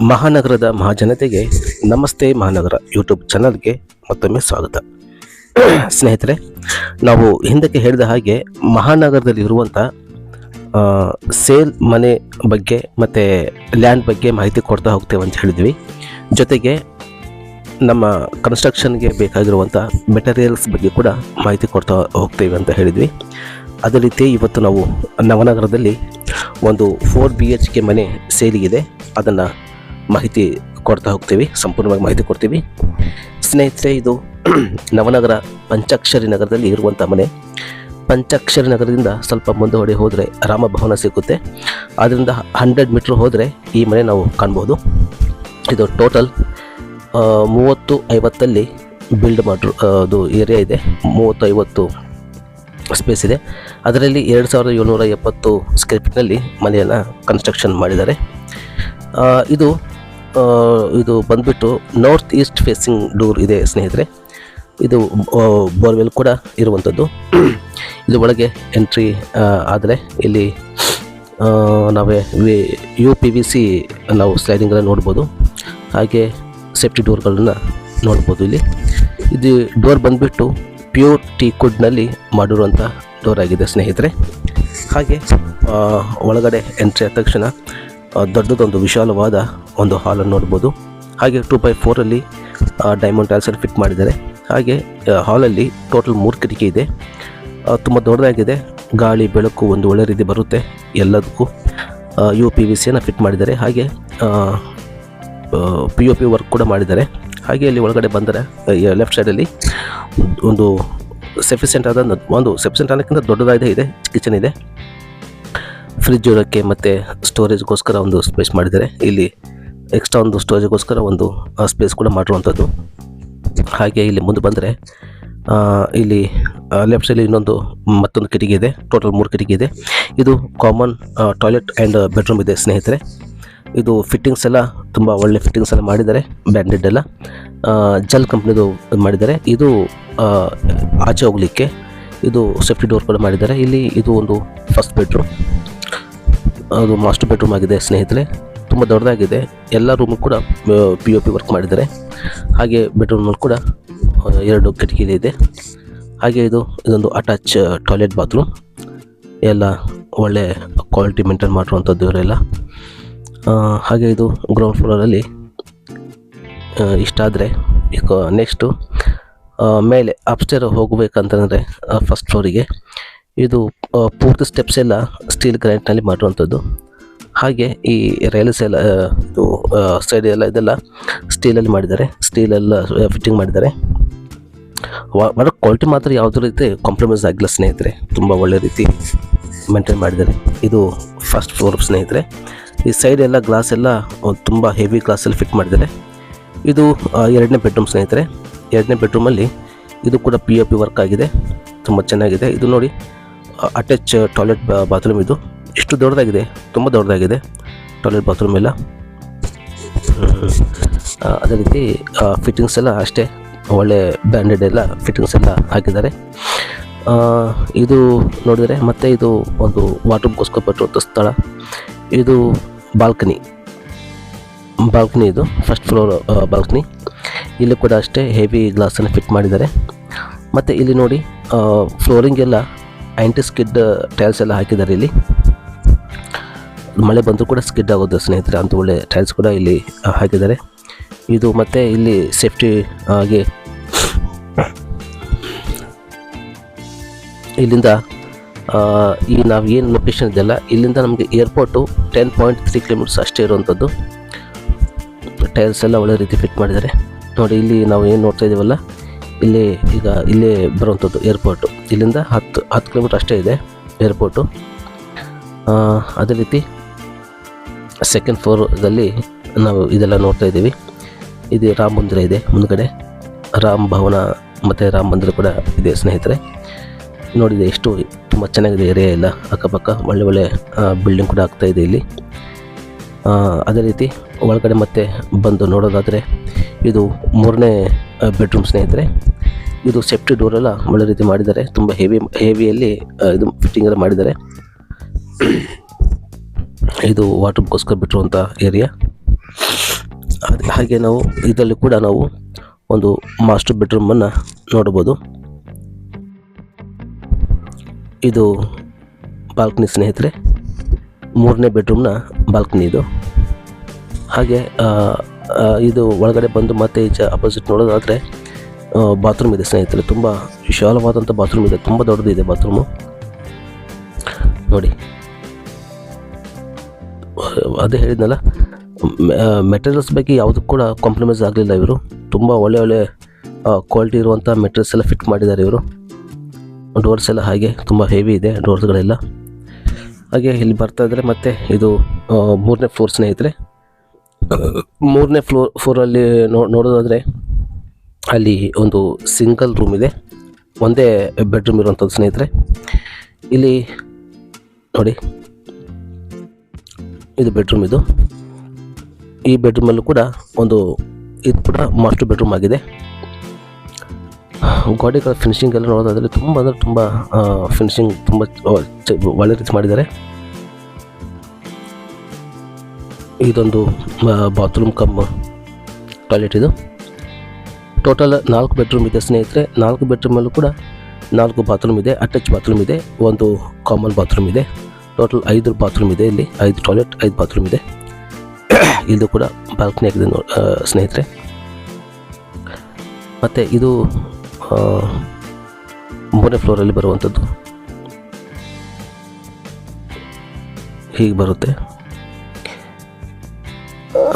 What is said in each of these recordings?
ಮಹಾನಗರದ ಮಹಾಜನತೆಗೆ ನಮಸ್ತೆ ಮಹಾನಗರ ಯೂಟ್ಯೂಬ್ ಚಾನಲ್ಗೆ ಮತ್ತೊಮ್ಮೆ ಸ್ವಾಗತ. ಸ್ನೇಹಿತರೆ, ನಾವು ಹಿಂದಕ್ಕೆ ಹೇಳಿದ ಹಾಗೆ ಮಹಾನಗರದಲ್ಲಿ ಇರುವಂಥ ಸೇಲ್ ಮನೆ ಬಗ್ಗೆ ಮತ್ತು ಲ್ಯಾಂಡ್ ಬಗ್ಗೆ ಮಾಹಿತಿ ಕೊಡ್ತಾ ಹೋಗ್ತೇವೆ ಅಂತ ಹೇಳಿದ್ವಿ. ಜೊತೆಗೆ ನಮ್ಮ ಕನ್ಸ್ಟ್ರಕ್ಷನ್ಗೆ ಬೇಕಾಗಿರುವಂಥ ಮೆಟೀರಿಯಲ್ಸ್ ಬಗ್ಗೆ ಕೂಡ ಮಾಹಿತಿ ಕೊಡ್ತಾ ಹೋಗ್ತೇವೆ ಅಂತ ಹೇಳಿದ್ವಿ. ಅದೇ ರೀತಿ ಇವತ್ತು ನಾವು ನವನಗರದಲ್ಲಿ ಒಂದು 4 BHK ಮನೆ ಸೇಲಿಗಿದೆ. ಅದನ್ನು ಮಾಹಿತಿ ಕೊಡ್ತಾ ಹೋಗ್ತೀವಿ, ಸಂಪೂರ್ಣವಾಗಿ ಮಾಹಿತಿ ಕೊಡ್ತೀವಿ. ಸ್ನೇಹಿತರೆ, ಇದು ನವನಗರ ಪಂಚಾಕ್ಷರಿ ನಗರದಲ್ಲಿ ಇರುವಂಥ ಮನೆ. ಪಂಚಾಕ್ಷರಿ ನಗರದಿಂದ ಸ್ವಲ್ಪ ಮುಂದೆ ಹೋದರೆ ರಾಮಭವನ ಸಿಗುತ್ತೆ. ಅದರಿಂದ 100 ಮೀಟ್ರ್ ಹೋದರೆ ಈ ಮನೆ ನಾವು ಕಾಣ್ಬೋದು. ಇದು ಟೋಟಲ್ 30-50 ಬಿಲ್ಡ್ ಮಾಡಿರೋ ಅದು ಏರಿಯಾ ಇದೆ. 30-50 ಸ್ಪೇಸ್ ಇದೆ. ಅದರಲ್ಲಿ 2770 ಸ್ಕ್ವೇರ್ ಫೀಟ್ನಲ್ಲಿ ಮನೆಯನ್ನು ಕನ್ಸ್ಟ್ರಕ್ಷನ್ ಮಾಡಿದ್ದಾರೆ. ಇದು ಬಂದ್ಬಿಟ್ಟು ನಾರ್ತ್ ಈಸ್ಟ್ ಫೇಸಿಂಗ್ ಡೋರ್ ಇದೆ ಸ್ನೇಹಿತರೆ. ಇದು ಬೋರ್ವೆಲ್ ಕೂಡ ಇರುವಂಥದ್ದು. ಇದು ಒಳಗೆ ಎಂಟ್ರಿ ಆದರೆ ಇಲ್ಲಿ ನಾವೇ UPVC ನಾವು ಸ್ಲೈಡಿಂಗನ್ನು ನೋಡ್ಬೋದು. ಹಾಗೆ ಸೇಫ್ಟಿ ಡೋರ್ಗಳನ್ನ ನೋಡ್ಬೋದು. ಇದು ಡೋರ್ ಬಂದ್ಬಿಟ್ಟು ಪ್ಯೂರ್ ಟೀಕ್ವುಡ್ನಲ್ಲಿ ಮಾಡಿರುವಂಥ ಡೋರ್ ಆಗಿದೆ ಸ್ನೇಹಿತರೆ. ಹಾಗೆ ಒಳಗಡೆ ಎಂಟ್ರಿ ಆದ ತಕ್ಷಣ ದೊಡ್ಡದೊಂದು ವಿಶಾಲವಾದ ಒಂದು ಹಾಲನ್ನು ನೋಡ್ಬೋದು. ಹಾಗೆ 2x4 ಡೈಮಂಡ್ ಟೈಲ್ಸನ್ನು ಫಿಟ್ ಮಾಡಿದ್ದಾರೆ. ಹಾಗೆ ಹಾಲಲ್ಲಿ ಟೋಟಲ್ 3 ಕಿಟಕಿ ಇದೆ. ತುಂಬ ದೊಡ್ಡದಾಗಿದೆ. ಗಾಳಿ ಬೆಳಕು ಒಂದು ಒಳ್ಳೆ ರೀತಿ ಬರುತ್ತೆ. ಎಲ್ಲದಕ್ಕೂ UPVCಯನ್ನು ಫಿಟ್ ಮಾಡಿದ್ದಾರೆ. ಹಾಗೆ POP ವರ್ಕ್ ಕೂಡ ಮಾಡಿದ್ದಾರೆ. ಹಾಗೆ ಇಲ್ಲಿ ಒಳಗಡೆ ಬಂದರೆ ಲೆಫ್ಟ್ ಸೈಡಲ್ಲಿ ಒಂದು ಸಫಿಷಿಯೆಂಟ್ ಅನ್ನೋಕ್ಕಿಂತ ದೊಡ್ಡದಾಗಿದೆ ಇದೆ ಕಿಚನ್ ಇದೆ. ಫ್ರಿಜ್ ಇರೋಕ್ಕೆ ಮತ್ತು ಸ್ಟೋರೇಜ್ಗೋಸ್ಕರ ಒಂದು ಸ್ಪೇಸ್ ಮಾಡಿದ್ದಾರೆ. ಇಲ್ಲಿ ಎಕ್ಸ್ಟ್ರಾ ಒಂದು ಸ್ಟೋರೇಜ್ಗೋಸ್ಕರ ಒಂದು ಸ್ಪೇಸ್ ಕೂಡ ಮಾಡಿರುವಂಥದ್ದು. ಹಾಗೆ ಇಲ್ಲಿ ಮುಂದೆ ಬಂದರೆ ಇಲ್ಲಿ ಲೆಫ್ಟ್ ಸೈಡಲ್ಲಿ ಮತ್ತೊಂದು ಕಿಟಕಿ ಇದೆ. ಟೋಟಲ್ 3 ಕಿಟಕಿ ಇದೆ. ಇದು ಕಾಮನ್ ಟಾಯ್ಲೆಟ್ ಆ್ಯಂಡ್ ಬೆಡ್ರೂಮ್ ಇದೆ ಸ್ನೇಹಿತರೆ. ಇದು ಫಿಟ್ಟಿಂಗ್ಸ್ ಎಲ್ಲ ತುಂಬ ಒಳ್ಳೆ ಫಿಟ್ಟಿಂಗ್ಸ್ ಎಲ್ಲ ಮಾಡಿದ್ದಾರೆ. ಬ್ರ್ಯಾಂಡೆಡ್ ಎಲ್ಲ ಜಲ್ ಕಂಪ್ನಿದು ಮಾಡಿದ್ದಾರೆ. ಇದು ಆಚೆ ಹೋಗಲಿಕ್ಕೆ ಇದು ಸೇಫ್ಟಿ ಡೋರ್ ಕೂಡ ಮಾಡಿದ್ದಾರೆ. ಇದು ಒಂದು ಫಸ್ಟ್ ಬೆಡ್ರೂಮ್, ಅದು ಮಾಸ್ಟರ್ ಬೆಡ್ರೂಮ್ ಆಗಿದೆ ಸ್ನೇಹಿತರೆ. ತುಂಬ ದೊಡ್ಡದಾಗಿದೆ. ಎಲ್ಲ ರೂಮು ಕೂಡ POP ವರ್ಕ್ ಮಾಡಿದ್ದಾರೆ. ಹಾಗೆ ಬೆಡ್ರೂಮ್ನಲ್ಲಿ ಕೂಡ 2 ಕಿಟಕಿ ಇದೆ. ಹಾಗೆ ಇದೊಂದು ಅಟ್ಯಾಚ್ ಟಾಯ್ಲೆಟ್ ಬಾತ್ರೂಮ್. ಎಲ್ಲ ಒಳ್ಳೆ ಕ್ವಾಲಿಟಿ ಮೇಂಟೈನ್ ಮಾಡಿರುವಂಥದ್ದು ಇವರೆಲ್ಲ. ಹಾಗೆ ಇದು ಗ್ರೌಂಡ್ ಫ್ಲೋರಲ್ಲಿ ಇಷ್ಟಾದರೆ ಈಗ ನೆಕ್ಸ್ಟು ಮೇಲೆ ಅಪ್ಸ್ಟೇರ್ ಹೋಗಬೇಕಂತಂದರೆ ಫಸ್ಟ್ ಫ್ಲೋರಿಗೆ ಇದು ಪೂರ್ತಿ ಸ್ಟೆಪ್ಸ್ ಎಲ್ಲ ಸ್ಟೀಲ್ ಗ್ರಾನೈಟ್ನಲ್ಲಿ ಮಾಡಿರುವಂಥದ್ದು. ಹಾಗೆ ಈ ರೈಲ್ಸ್ ಎಲ್ಲ ಇದು ಸೈಡ್ ಎಲ್ಲ ಇದೆಲ್ಲ ಸ್ಟೀಲಲ್ಲಿ ಮಾಡಿದ್ದಾರೆ. ಸ್ಟೀಲೆಲ್ಲ ಫಿಟ್ಟಿಂಗ್ ಮಾಡಿದ್ದಾರೆ. ಒಳ್ಳೆ ಕ್ವಾಲಿಟಿ ಮಾತ್ರ ಯಾವುದೇ ರೀತಿ ಕಾಂಪ್ರಮೈಸ್ ಆಗಿಲ್ಲ ಸ್ನೇಹಿತರೆ. ತುಂಬ ಒಳ್ಳೆ ರೀತಿ ಮೇಂಟೈನ್ ಮಾಡಿದ್ದಾರೆ. ಇದು ಫಸ್ಟ್ ಫ್ಲೋರ್ ಸ್ನೇಹಿತರೆ. ಈ ಸೈಡ್ ಎಲ್ಲ ಗ್ಲಾಸ್ ಎಲ್ಲ ತುಂಬ ಹೆವಿ ಗ್ಲಾಸಲ್ಲಿ ಫಿಟ್ ಮಾಡಿದ್ದಾರೆ. ಇದು 2ನೇ ಬೆಡ್ರೂಮ್ ಸ್ನೇಹಿತರೆ. 2ನೇ ಬೆಡ್ರೂಮಲ್ಲಿ ಇದು ಕೂಡ POP ವರ್ಕ್ ಆಗಿದೆ. ತುಂಬ ಚೆನ್ನಾಗಿದೆ. ಇದು ನೋಡಿ, ಅಟ್ಯಾಚ್ ಟಾಯ್ಲೆಟ್ ಬಾತ್ರೂಮ್. ಇದು ಎಷ್ಟು ದೊಡ್ಡದಾಗಿದೆ, ತುಂಬ ದೊಡ್ಡದಾಗಿದೆ ಟಾಯ್ಲೆಟ್ ಬಾತ್ರೂಮ್ ಎಲ್ಲ. ಅದೇ ರೀತಿ ಫಿಟ್ಟಿಂಗ್ಸ್ ಎಲ್ಲ ಅಷ್ಟೇ ಒಳ್ಳೆ ಬ್ರ್ಯಾಂಡೆಡ್ ಎಲ್ಲ ಫಿಟ್ಟಿಂಗ್ಸ್ ಎಲ್ಲ ಹಾಕಿದ್ದಾರೆ. ಇದು ನೋಡಿದರೆ ಮತ್ತೆ ಇದು ಒಂದು ವಾಟರ್ಗೋಸ್ಕರ ಪಟ್ಟಿರುವಂಥ ಸ್ಥಳ. ಇದು ಬಾಲ್ಕನಿ ಇದು ಫಸ್ಟ್ ಫ್ಲೋರ್ ಬಾಲ್ಕನಿ. ಇಲ್ಲಿ ಕೂಡ ಅಷ್ಟೇ ಹೆವಿ ಗ್ಲಾಸನ್ನು ಫಿಟ್ ಮಾಡಿದ್ದಾರೆ. ಮತ್ತು ಇಲ್ಲಿ ನೋಡಿ ಫ್ಲೋರಿಂಗ್ ಎಲ್ಲ ಆ್ಯಂಟಿ ಸ್ಕಿಡ್ ಟೈಲ್ಸ್ ಎಲ್ಲ ಹಾಕಿದ್ದಾರೆ. ಇಲ್ಲಿ ಮಳೆ ಬಂದರೂ ಕೂಡ ಸ್ಕಿಡ್ ಆಗೋದು ಸ್ನೇಹಿತರೆ, ಅಂತ ಒಳ್ಳೆ ಟೈಲ್ಸ್ ಕೂಡ ಇಲ್ಲಿ ಹಾಕಿದ್ದಾರೆ. ಇದು ಮತ್ತು ಇಲ್ಲಿ ಸೇಫ್ಟಿ ಆಗಿ ಇಲ್ಲಿಂದ ನಾವು ಏನು ಲೊಕೇಶನ್ ಇದೆಯಲ್ಲ, ಇಲ್ಲಿಂದ ನಮಗೆ ಏರ್ಪೋರ್ಟು 10.3 ಕಿಲೋಮೀಟರ್ಸ್ ಅಷ್ಟೇ ಇರುವಂಥದ್ದು. ಟೈಲ್ಸ್ ಎಲ್ಲ ಒಳ್ಳೆ ರೀತಿ ಫಿಟ್ ಮಾಡಿದ್ದಾರೆ. ನೋಡಿ, ಇಲ್ಲಿ ನಾವು ಏನು ನೋಡ್ತಾ ಇದ್ದೀವಲ್ಲ, ಇಲ್ಲೇ ಬರುವಂಥದ್ದು ಏರ್ಪೋರ್ಟು. ಇಲ್ಲಿಂದ 10 ಕಿಲೋಮೀಟರ್ ಅಷ್ಟೇ ಇದೆ ಏರ್ಪೋರ್ಟು. ಅದೇ ರೀತಿ ಸೆಕೆಂಡ್ ಫ್ಲೋರ್ದಲ್ಲಿ ನಾವು ಇದೆಲ್ಲ ನೋಡ್ತಾ ಇದ್ದೀವಿ. ಇದು ರಾಮ ಮಂದಿರ ಇದೆ ಮುಂದ್ಗಡೆ. ರಾಮ್ ಭವನ ಮತ್ತು ರಾಮ ಮಂದಿರ ಕೂಡ ಇದೆ ಸ್ನೇಹಿತರೆ. ನೋಡಿದೆ ಎಷ್ಟು ತುಂಬ ಚೆನ್ನಾಗಿದೆ ಏರಿಯಾ ಎಲ್ಲ. ಅಕ್ಕಪಕ್ಕ ಒಳ್ಳೆ ಬಿಲ್ಡಿಂಗ್ ಕೂಡ ಆಗ್ತಾಯಿದೆ ಇಲ್ಲಿ. ಅದೇ ರೀತಿ ಒಳಗಡೆ ಮತ್ತೆ ಬಂದು ನೋಡೋದಾದರೆ ಇದು 3ನೇ ಬೆಡ್ರೂಮ್ ಸ್ನೇಹಿತರೆ. ಇದು ಸೇಫ್ಟಿ ಡೋರೆಲ್ಲ ಒಳ್ಳೆ ರೀತಿ ಮಾಡಿದ್ದಾರೆ. ತುಂಬ ಹೆವಿಯಲ್ಲಿ ಇದು ಫಿಟ್ಟಿಂಗ್ ಎಲ್ಲ ಮಾಡಿದ್ದಾರೆ. ಇದು ವಾಟರ್ಗೋಸ್ಕರ ಬಿಟ್ಟಿರುವಂಥ ಏರಿಯಾ. ಹಾಗೆ ನಾವು ಇದರಲ್ಲಿ ಕೂಡ ನಾವು ಒಂದು ಮಾಸ್ಟರ್ ಬೆಡ್ರೂಮನ್ನು ನೋಡ್ಬೋದು. ಇದು ಬಾಲ್ಕನಿ ಸ್ನೇಹಿತರೆ, 3ನೇ ಬೆಡ್ರೂಮ್ನ ಬಾಲ್ಕನಿ ಇದು. ಹಾಗೆ ಇದು ಒಳಗಡೆ ಬಂದು ಮತ್ತೆ ಈಚೆ ಅಪೋಸಿಟ್ ನೋಡೋದಾದರೆ ಬಾತ್ರೂಮ್ ಇದೆ ಸ್ನೇಹಿತರೆ. ತುಂಬ ವಿಶಾಲವಾದಂಥ ಬಾತ್ರೂಮ್ ಇದೆ, ತುಂಬ ದೊಡ್ಡದಿದೆ ಬಾತ್ರೂಮು ನೋಡಿ. ಅದೇ ಹೇಳಿದ್ನಲ್ಲ, ಮೆಟೀರಿಯಲ್ಸ್ ಬಗ್ಗೆ ಯಾವುದೂ ಕೂಡ ಕಾಂಪ್ರಮೈಸ್ ಆಗಲಿಲ್ಲ ಇವರು. ತುಂಬ ಒಳ್ಳೆ ಕ್ವಾಲಿಟಿ ಇರುವಂಥ ಮೆಟೀರಿಯಲ್ಸ್ ಎಲ್ಲ ಫಿಟ್ ಮಾಡಿದ್ದಾರೆ ಇವರು. ಡೋರ್ಸ್ ಎಲ್ಲ ಹಾಗೆ ತುಂಬ ಹೆವಿ ಇದೆ ಡೋರ್ಸ್ಗಳೆಲ್ಲ. ಹಾಗೆ ಇಲ್ಲಿ ಬರ್ತಾ ಇದ್ದರೆ ಮತ್ತೆ ಇದು 3ನೇ ಫ್ಲೋರ್ ಸ್ನೇಹಿತರೆ. 3ನೇ ಫ್ಲೋರಲ್ಲಿ ನೋಡೋದಾದರೆ ಅಲ್ಲಿ ಒಂದು ಸಿಂಗಲ್ ರೂಮ್ ಇದೆ, ಒಂದೇ ಬೆಡ್ರೂಮ್ ಇರುವಂಥದ್ದು ಸ್ನೇಹಿತರೆ. ಇಲ್ಲಿ ನೋಡಿ, ಇದು ಬೆಡ್ರೂಮ್. ಈ ಬೆಡ್ರೂಮಲ್ಲೂ ಕೂಡ ಇದು ಕೂಡ ಮಾಸ್ಟರ್ ಬೆಡ್ರೂಮ್ ಆಗಿದೆ. ಗೋಡೆಗಳ ಫಿನಿಶಿಂಗ್ ಎಲ್ಲ ನೋಡೋದಾದರೆ ತುಂಬ ಅಂದರೆ ತುಂಬ ಫಿನಿಶಿಂಗ್ ತುಂಬ ಒಳ್ಳೆ ರೀತಿ ಮಾಡಿದ್ದಾರೆ. ಇದೊಂದು ಬಾತ್ರೂಮ್ ಕಮ್ ಟಾಯ್ಲೆಟ್. ಇದು ಟೋಟಲ್ 4 ಬೆಡ್ರೂಮ್ ಇದೆ ಸ್ನೇಹಿತರೆ. 4 ಬೆಡ್ರೂಮಲ್ಲೂ ಕೂಡ 4 ಬಾತ್ರೂಮ್ ಇದೆ, ಅಟ್ಯಾಚ್ ಬಾತ್ರೂಮ್ ಇದೆ, ಒಂದು ಕಾಮನ್ ಬಾತ್ರೂಮ್ ಇದೆ. ಟೋಟಲ್ 5 ಬಾತ್ರೂಮ್ ಇದೆ. ಇಲ್ಲಿ 5 ಟಾಯ್ಲೆಟ್, 5 ಬಾತ್ರೂಮ್ ಇದೆ. ಇದು ಕೂಡ ಬಾಲ್ಕನಿ ಆಗಿದೆ ಸ್ನೇಹಿತರೆ. ಮತ್ತು ಇದು 3ನೇ ಫ್ಲೋರಲ್ಲಿ ಬರುವಂಥದ್ದು ಹೀಗೆ ಬರುತ್ತೆ.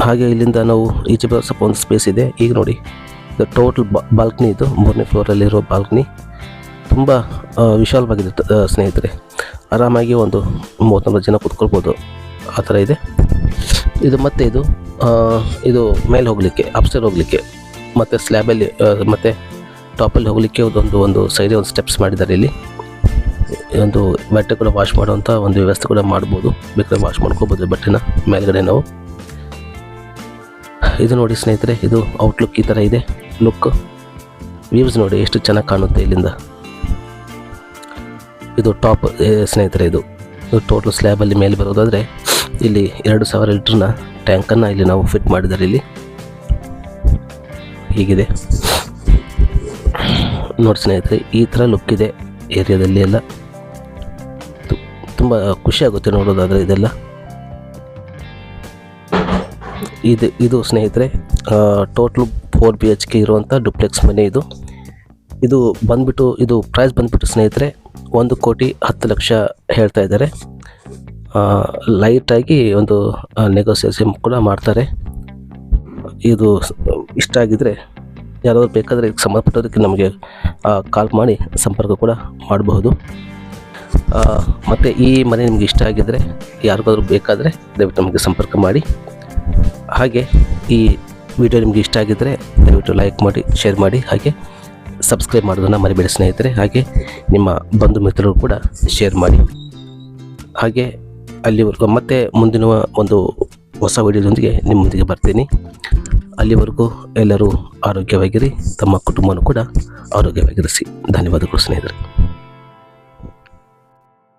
ಹಾಗೆ ಇಲ್ಲಿಂದ ನಾವು ಈಚೆ ಬರೋ ಸ್ವಲ್ಪ ಒಂದು ಸ್ಪೇಸ್ ಇದೆ. ಈಗ ನೋಡಿ, ಇದು ಟೋಟಲ್ ಬಾಲ್ಕನಿ. ಇದು 3ನೇ ಫ್ಲೋರಲ್ಲಿರೋ ಬಾಲ್ಕನಿ ತುಂಬ ವಿಶಾಲವಾಗಿದೆ ಸ್ನೇಹಿತರೆ. ಆರಾಮಾಗಿ ಒಂದು 30-40 ಜನ ಕೂತ್ಕೊಳ್ಬೋದು, ಆ ಥರ ಇದೆ ಇದು. ಮತ್ತು ಇದು ಮೇಲೆ ಹೋಗಲಿಕ್ಕೆ, ಅಪ್ಸ್ಟೇರ್ ಹೋಗಲಿಕ್ಕೆ, ಮತ್ತು ಸ್ಲ್ಯಾಬಲ್ಲಿ ಮತ್ತು ಟಾಪಲ್ಲಿ ಹೋಗಲಿಕ್ಕೆ ಒಂದು ಸೈಡೇ ಒಂದು ಸ್ಟೆಪ್ಸ್ ಮಾಡಿದ್ದಾರೆ. ಇಲ್ಲಿ ಒಂದು ಬಟ್ಟೆ ಕೂಡ ವಾಶ್ ಮಾಡುವಂಥ ಒಂದು ವ್ಯವಸ್ಥೆ ಕೂಡ ಮಾಡ್ಬೋದು. ಬೇಕಾದ್ರೆ ವಾಶ್ ಮಾಡ್ಕೋಬೋದು ಬಟ್ಟೆನ ಮೇಲ್ಗಡೆ ನಾವು. ಇದು ನೋಡಿ ಸ್ನೇಹಿತರೆ, ಇದು ಔಟ್ಲುಕ್ ಈ ಥರ ಇದೆ ಲುಕ್. ವ್ಯೂಸ್ ನೋಡಿ ಎಷ್ಟು ಚೆನ್ನಾಗಿ ಕಾಣುತ್ತೆ ಇಲ್ಲಿಂದ. ಇದು ಟಾಪ್ ಸ್ನೇಹಿತರೆ. ಇದು ಟೋಟಲ್ ಸ್ಲ್ಯಾಬಲ್ಲಿ ಮೇಲೆ ಬರೋದಾದರೆ ಇಲ್ಲಿ 2000 ಲೀಟ್ರ್ನ ಟ್ಯಾಂಕನ್ನು ಇಲ್ಲಿ ನಾವು ಫಿಟ್ ಮಾಡಿದ್ದಾರೆ. ಇಲ್ಲಿ ಹೀಗಿದೆ ನೋಡಿ ಸ್ನೇಹಿತರೆ, ಈ ಥರ ಲುಕ್ ಇದೆ ಏರಿಯಾದಲ್ಲಿ ಎಲ್ಲ. ತುಂಬ ಖುಷಿ ಆಗುತ್ತೆ ನೋಡೋದಾದರೆ ಇದೆಲ್ಲ. ಇದು ಸ್ನೇಹಿತರೆ ಟೋಟಲ್ 4 BHK ಇರುವಂಥ ಡುಪ್ಲೆಕ್ಸ್ ಮನೆ ಇದು. ಇದು ಪ್ರೈಸ್ ಬಂದುಬಿಟ್ಟು ಸ್ನೇಹಿತರೆ 1,10,00,000 ಹೇಳ್ತಾ ಇದ್ದಾರೆ. ಲೈಟಾಗಿ ಒಂದು ನೆಗೋಸಿಯೇಷನ್ ಕೂಡ ಮಾಡ್ತಾರೆ. ಇದು ಇಷ್ಟ ಆಗಿದ್ದರೆ ಯಾರಾದರೂ ಬೇಕಾದರೆ ಇದಕ್ಕೆ ಸಂಬಂಧಪಟ್ಟೋದಕ್ಕೆ ನಮಗೆ ಕಾಲ್ ಮಾಡಿ ಸಂಪರ್ಕ ಕೂಡ ಮಾಡಬಹುದು. ಮತ್ತು ಈ ಮನೆ ನಿಮಗೆ ಇಷ್ಟ ಆಗಿದ್ದರೆ, ಯಾರಿಗಾದ್ರೂ ಬೇಕಾದರೆ ದಯವಿಟ್ಟು ನಮಗೆ ಸಂಪರ್ಕ ಮಾಡಿ. ಹಾಗೆ ಈ ವಿಡಿಯೋ ನಿಮಗೆ ಇಷ್ಟ ಆಗಿದ್ದರೆ ದಯವಿಟ್ಟು ಲೈಕ್ ಮಾಡಿ, ಶೇರ್ ಮಾಡಿ, ಹಾಗೆ ಸಬ್ಸ್ಕ್ರೈಬ್ ಮಾಡೋದನ್ನು ಮರಿಬೇಡಿ ಸ್ನೇಹಿತರೆ. ಹಾಗೆ ನಿಮ್ಮ ಬಂಧು ಮಿತ್ರರು ಕೂಡ ಶೇರ್ ಮಾಡಿ. ಹಾಗೆ ಅಲ್ಲಿವರೆಗೂ ಮತ್ತೆ ಮುಂದಿನ ಒಂದು ಹೊಸ ವಿಡಿಯೋದೊಂದಿಗೆ ನಿಮ್ಮೊಂದಿಗೆ ಬರ್ತೀನಿ. ಅಲ್ಲಿವರೆಗೂ ಎಲ್ಲರೂ ಆರೋಗ್ಯವಾಗಿರಿ, ತಮ್ಮ ಕುಟುಂಬವನ್ನು ಕೂಡ ಆರೋಗ್ಯವಾಗಿರಿಸಿ. ಧನ್ಯವಾದಗಳು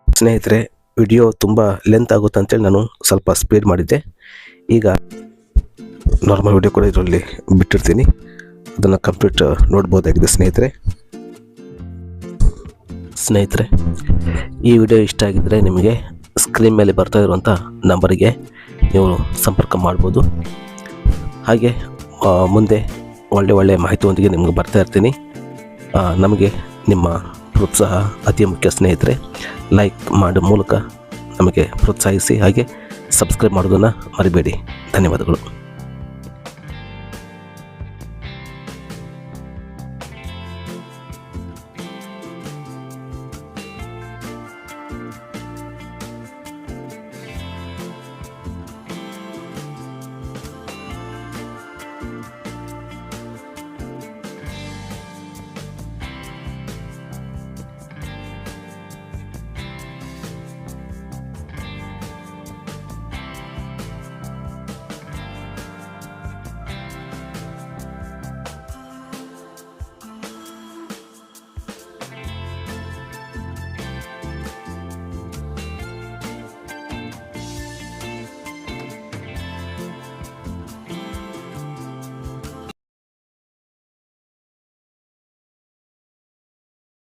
ಸ್ನೇಹಿತರೆ. ವಿಡಿಯೋ ತುಂಬ ಲೆಂತ್ ಆಗುತ್ತೆ ಅಂತೇಳಿ ನಾನು ಸ್ವಲ್ಪ ಸ್ಪೀಡ್ ಮಾಡಿದ್ದೆ. ಈಗ ನಾರ್ಮಲ್ ವಿಡಿಯೋ ಕೂಡ ಇದರಲ್ಲಿ ಬಿಟ್ಟಿರ್ತೀನಿ, ಅದನ್ನು ಕಂಪ್ಲೀಟ್ ನೋಡ್ಬೋದಾಗಿದೆ ಸ್ನೇಹಿತರೆ. ಈ ವಿಡಿಯೋ ಇಷ್ಟ ಆಗಿದ್ದರೆ ನಿಮಗೆ ಸ್ಕ್ರೀನ್ ಮೇಲೆ ಬರ್ತಾ ಇರುವಂಥ ನಂಬರಿಗೆ ನೀವು ಸಂಪರ್ಕ ಮಾಡ್ಬೋದು. ಹಾಗೆ ಮುಂದೆ ಒಳ್ಳೆ ಮಾಹಿತಿಯೊಂದಿಗೆ ನಿಮಗೆ ಬರ್ತಾ ಇರ್ತೀನಿ. ನಮಗೆ ನಿಮ್ಮ ಪ್ರೋತ್ಸಾಹ ಅತಿ ಮುಖ್ಯ ಸ್ನೇಹಿತರೆ. ಲೈಕ್ ಮಾಡೋ ಮೂಲಕ ನಮಗೆ ಪ್ರೋತ್ಸಾಹಿಸಿ, ಹಾಗೆ ಸಬ್ಸ್ಕ್ರೈಬ್ ಮಾಡೋದನ್ನು ಮರಿಬೇಡಿ. ಧನ್ಯವಾದಗಳು.